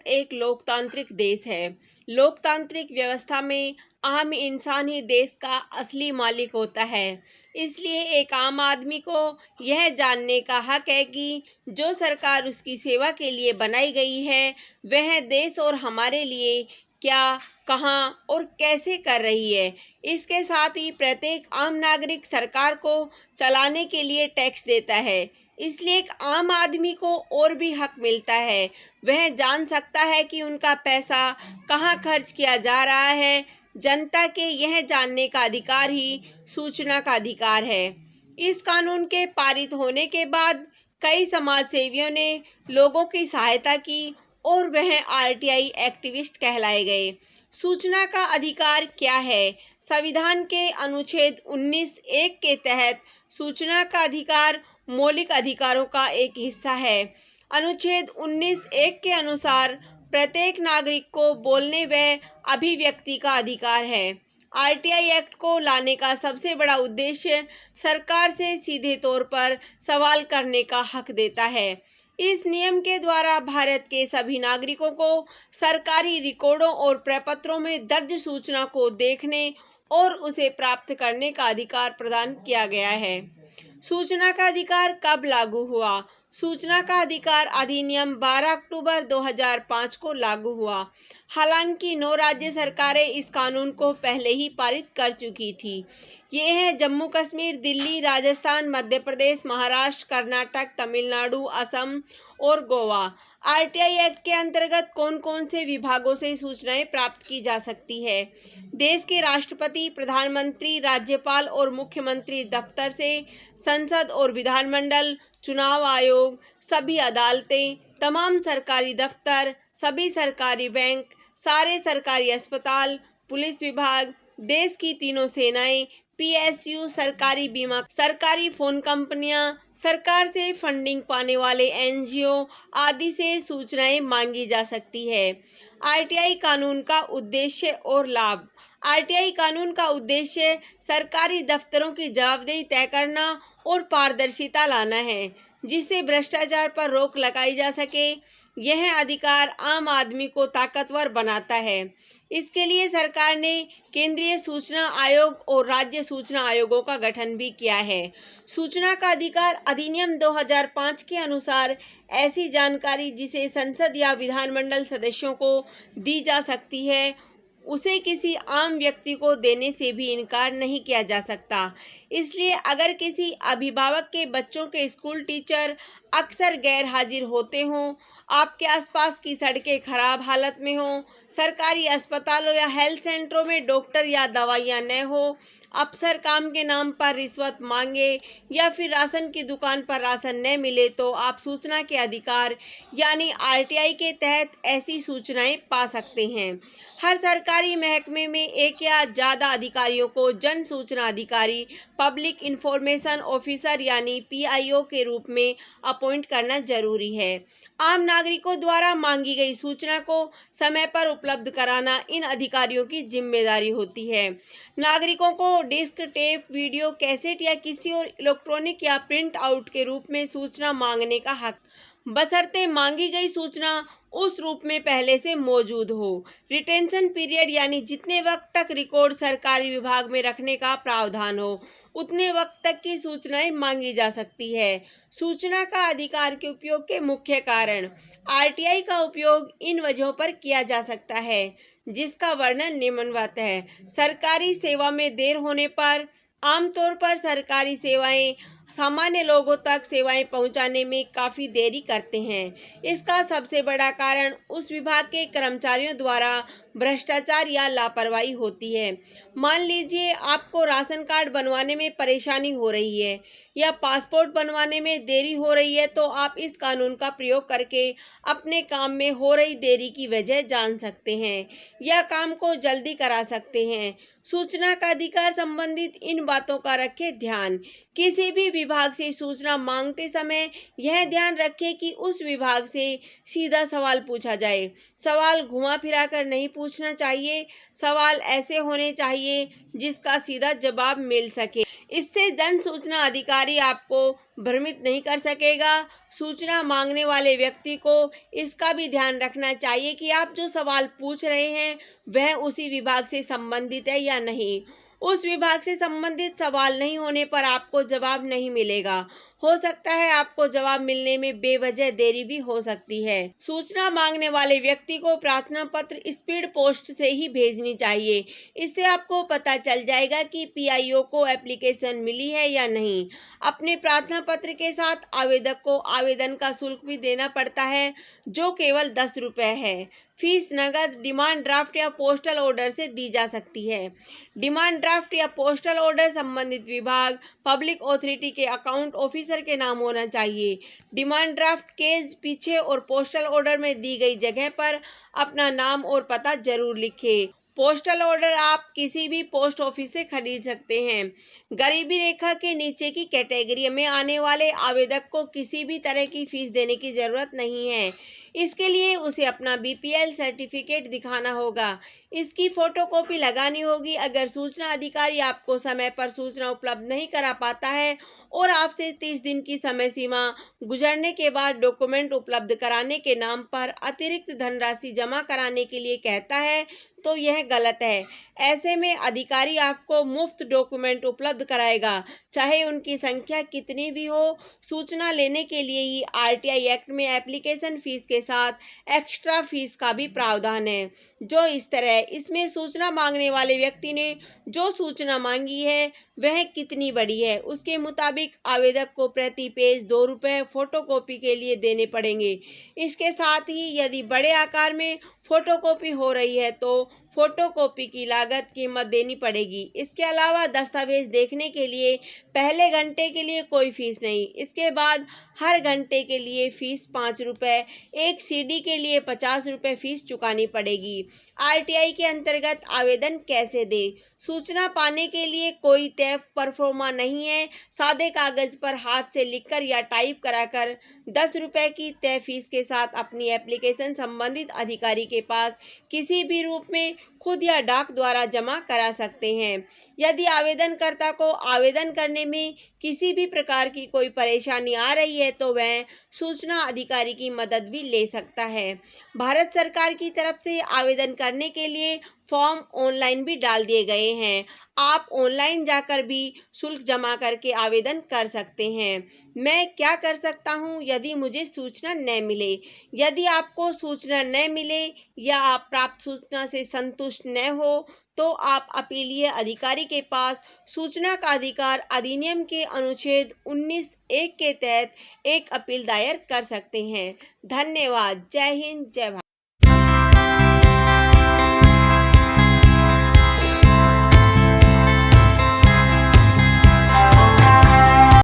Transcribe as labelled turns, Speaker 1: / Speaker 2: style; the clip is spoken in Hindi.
Speaker 1: एक लोकतांत्रिक देश है। लोकतांत्रिक व्यवस्था में आम इंसान ही देश का असली मालिक होता है। इसलिए एक आम आदमी को यह जानने का हक है कि जो सरकार उसकी सेवा के लिए बनाई गई है, वह देश और हमारे लिए क्या, कहाँ और कैसे कर रही है। इसके साथ ही प्रत्येक आम नागरिक सरकार को चलाने के लिए टैक्स देता है। इसलिए एक आम आदमी को और भी हक मिलता है। वह जान सकता है कि उनका पैसा कहाँ खर्च किया जा रहा है। जनता के यह जानने का अधिकार ही सूचना का अधिकार है। इस कानून के पारित होने के बाद कई समाज सेवियों ने लोगों की सहायता की और वह आरटीआई एक्टिविस्ट कहलाए गए। सूचना का अधिकार क्या है? संविधान के अनुच्छेद 19(1) के तहत सूचना का अधिकार मौलिक अधिकारों का एक हिस्सा है। अनुच्छेद 19(1) के अनुसार प्रत्येक नागरिक को बोलने व अभिव्यक्ति का अधिकार है। आरटीआई एक्ट को लाने का सबसे बड़ा उद्देश्य सरकार से सीधे तौर पर सवाल करने का हक देता है। इस नियम के द्वारा भारत के सभी नागरिकों को सरकारी रिकॉर्डों और प्रपत्रों में दर्ज सूचना को देखने और उसे प्राप्त करने का अधिकार प्रदान किया गया है। सूचना का अधिकार कब लागू हुआ? सूचना का अधिकार अधिनियम 12 अक्टूबर 2005 को लागू हुआ। हालांकि 9 राज्य सरकारें इस कानून को पहले ही पारित कर चुकी थी। ये है जम्मू कश्मीर, दिल्ली, राजस्थान, मध्य प्रदेश, महाराष्ट्र, कर्नाटक, तमिलनाडु, असम और गोवा। आरटीआई एक्ट के अंतर्गत कौन कौन से विभागों से सूचनाएं प्राप्त की जा सकती है? देश के राष्ट्रपति, प्रधानमंत्री, राज्यपाल और मुख्यमंत्री दफ्तर से, संसद और विधानमंडल, चुनाव आयोग, सभी अदालतें, तमाम सरकारी दफ्तर, सभी सरकारी बैंक, सारे सरकारी अस्पताल, पुलिस विभाग, देश की तीनों सेनाएं, पीएसयू, सरकारी बीमा, सरकारी फोन कंपनियां, सरकार से फंडिंग पाने वाले एनजीओ आदि से सूचनाएं मांगी जा सकती है। आरटीआई कानून का उद्देश्य और लाभ। आरटीआई कानून का उद्देश्य सरकारी दफ्तरों की जवाबदेही तय करना और पारदर्शिता लाना है, जिससे भ्रष्टाचार पर रोक लगाई जा सके। यह अधिकार आम आदमी को ताकतवर बनाता है। इसके लिए सरकार ने केंद्रीय सूचना आयोग और राज्य सूचना आयोगों का गठन भी किया है। सूचना का अधिकार अधिनियम 2005 के अनुसार ऐसी जानकारी जिसे संसद या विधानमंडल सदस्यों को दी जा सकती है, उसे किसी आम व्यक्ति को देने से भी इनकार नहीं किया जा सकता। इसलिए अगर किसी अभिभावक के बच्चों के स्कूल टीचर अक्सर गैर हाजिर होते हों, आपके आसपास की सड़कें खराब हालत में हों, सरकारी अस्पतालों या हेल्थ सेंटरों में डॉक्टर या दवाइयां न हो, अफसर काम के नाम पर रिश्वत मांगे या फिर राशन की दुकान पर राशन न मिले, तो आप सूचना के अधिकार यानी आरटीआई के तहत ऐसी सूचनाएं पा सकते हैं। हर सरकारी महकमे में एक या ज़्यादा अधिकारियों को जन सूचना अधिकारी, पब्लिक इंफॉर्मेशन ऑफिसर यानी पीआईओ के रूप में अपॉइंट करना जरूरी है। आम नागरिकों द्वारा मांगी गई सूचना को समय पर उपलब्ध कराना इन अधिकारियों की जिम्मेदारी होती है। नागरिकों को डिस्क, टेप, वीडियो, कैसेट या किसी और इलेक्ट्रॉनिक या प्रिंट आउट के रूप में सूचना मांगने का हक, बशर्ते मांगी गई सूचना उस रूप में पहले से मौजूद हो। रिटेंशन पीरियड यानी जितने वक्त तक रिकॉर्ड सरकारी विभाग में रखने का प्रावधान हो, उतने वक्त तक की सूचनाएं मांगी जा सकती है। सूचना का अधिकार के उपयोग के मुख्य कारण। आरटीआई का उपयोग इन वजहों पर किया जा सकता है, जिसका वर्णन निम्नवत है। सरकारी सेवा में देर होने पर। आमतौर पर सरकारी सेवाएं सामान्य लोगों तक सेवाएं पहुंचाने में काफ़ी देरी करते हैं। इसका सबसे बड़ा कारण उस विभाग के कर्मचारियों द्वारा भ्रष्टाचार या लापरवाही होती है। मान लीजिए आपको राशन कार्ड बनवाने में परेशानी हो रही है या पासपोर्ट बनवाने में देरी हो रही है, तो आप इस कानून का प्रयोग करके अपने काम में हो रही देरी की वजह जान सकते हैं या काम को जल्दी करा सकते हैं। सूचना का अधिकार संबंधित इन बातों का रखें ध्यान। किसी भी विभाग से सूचना मांगते समय यह ध्यान रखें कि उस विभाग से सीधा सवाल पूछा जाए। सवाल घुमा फिरा कर नहीं पूछा पूछना चाहिए। सवाल ऐसे होने चाहिए जिसका सीधा जवाब मिल सके। इससे जन सूचना अधिकारी आपको भ्रमित नहीं कर सकेगा। सूचना मांगने वाले व्यक्ति को इसका भी ध्यान रखना चाहिए कि आप जो सवाल पूछ रहे हैं वह उसी विभाग से संबंधित है या नहीं। उस विभाग से संबंधित सवाल नहीं होने पर आपको जवाब नहीं मिलेगा। हो सकता है आपको जवाब मिलने में बेवजह देरी भी हो सकती है। सूचना मांगने वाले व्यक्ति को प्रार्थना पत्र स्पीड पोस्ट से ही भेजनी चाहिए। इससे आपको पता चल जाएगा कि पीआईओ को एप्लीकेशन मिली है या नहीं। अपने प्रार्थना पत्र के साथ आवेदक को आवेदन का शुल्क भी देना पड़ता है, जो केवल 10 रुपये है। फीस नगद, डिमांड ड्राफ्ट या पोस्टल ऑर्डर से दी जा सकती है। डिमांड ड्राफ्ट या पोस्टल ऑर्डर संबंधित विभाग, पब्लिक अथॉरिटी के अकाउंट ऑफिसर के नाम होना चाहिए। डिमांड ड्राफ्ट केस पीछे और पोस्टल ऑर्डर में दी गई जगह पर अपना नाम और पता जरूर लिखें। पोस्टल ऑर्डर आप किसी भी पोस्ट ऑफिस से खरीद सकते हैं। गरीबी रेखा के नीचे की कैटेगरी में आने वाले आवेदक को किसी भी तरह की फीस देने की जरूरत नहीं है। इसके लिए उसे अपना बीपीएल सर्टिफिकेट दिखाना होगा। इसकी फोटोकॉपी लगानी होगी। अगर सूचना अधिकारी आपको समय पर सूचना उपलब्ध नहीं करा पाता है और आपसे 30 दिन की समय सीमा गुजरने के बाद डॉक्यूमेंट उपलब्ध कराने के नाम पर अतिरिक्त धनराशि जमा कराने के लिए कहता है तो यह गलत है। ऐसे में अधिकारी आपको मुफ्त डॉक्यूमेंट उपलब्ध कराएगा, चाहे उनकी संख्या कितनी भी हो। सूचना लेने के लिए ही आरटीआई एक्ट में एप्लीकेशन फीस के साथ एक्स्ट्रा फीस का भी प्रावधान है, जो इस तरह। इसमें सूचना मांगने वाले व्यक्ति ने जो सूचना मांगी है वह कितनी बड़ी है, उसके मुताबिक आवेदक को प्रति पेज 2 रुपये फोटोकॉपी के लिए देने पड़ेंगे। इसके साथ ही यदि बड़े आकार में फोटोकॉपी हो रही है तो फोटोकॉपी की लागत कीमत देनी पड़ेगी। इसके अलावा दस्तावेज देखने के लिए पहले घंटे के लिए कोई फीस नहीं। इसके बाद हर घंटे के लिए फीस 5 रुपये, एक सीडी के लिए 50 रुपये फीस चुकानी पड़ेगी। आरटीआई के अंतर्गत आवेदन कैसे दें? सूचना पाने के लिए कोई तय परफॉर्मा नहीं है। सादे कागज पर हाथ से लिखकर या टाइप कराकर 10 रुपये की तय फीस के साथ अपनी एप्लीकेशन संबंधित अधिकारी के पास किसी भी रूप में खुद या डाक द्वारा जमा करा सकते हैं। यदि आवेदनकर्ता को आवेदन करने में किसी भी प्रकार की कोई परेशानी आ रही है तो वह सूचना अधिकारी की मदद भी ले सकता है। भारत सरकार की तरफ से आवेदन करने के लिए फॉर्म ऑनलाइन भी डाल दिए गए हैं। आप ऑनलाइन जाकर भी शुल्क जमा करके आवेदन कर सकते हैं। मैं क्या कर सकता हूं यदि मुझे सूचना न मिले? यदि आपको सूचना न मिले या आप प्राप्त सूचना से संतुष्ट न हो तो आप अपीलीय अधिकारी के पास सूचना का अधिकार अधिनियम के अनुच्छेद 19(1) के तहत एक अपील दायर कर सकते हैं। धन्यवाद। जय हिंद, जय भारत।